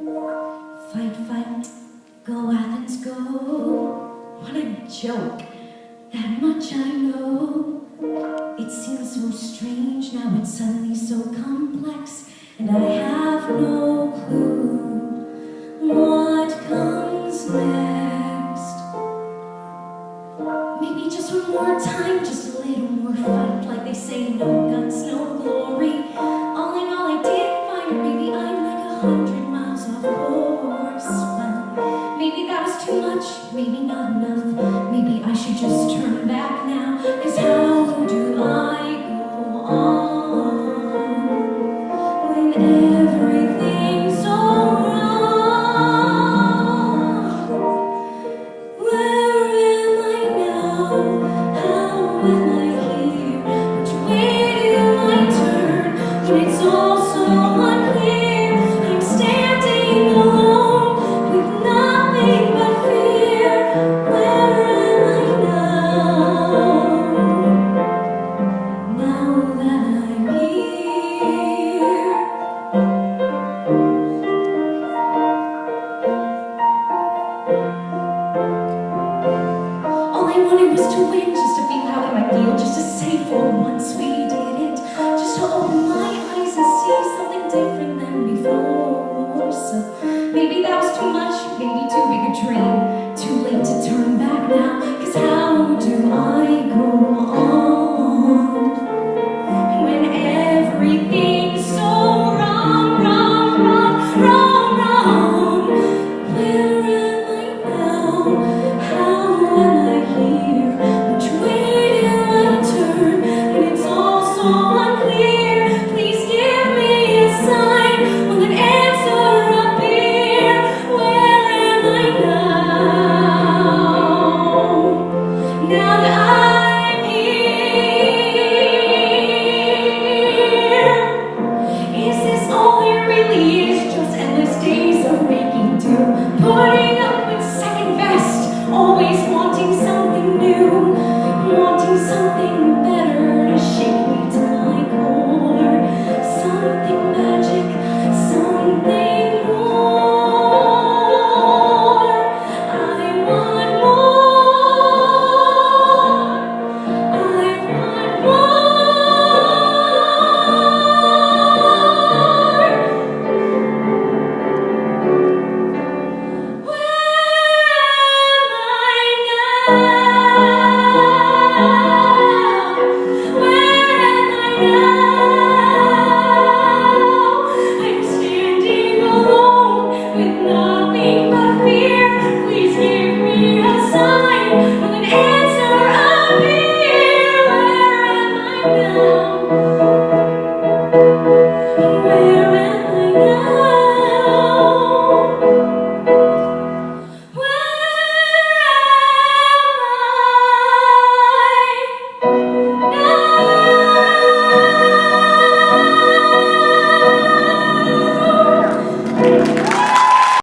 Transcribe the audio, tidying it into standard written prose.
Fight, fight, go Athens, go. What a joke, that much I know. It seems so strange, now it's suddenly so complex, and I have no clue what comes next. Maybe just one more time, just a little more fight, like they say, no guns, no glory. All in all, I did find her, maybe I'm like 100 miles off course. Well, maybe that was too much, maybe not enough. Maybe I should just turn back now, 'cause how do I go on when every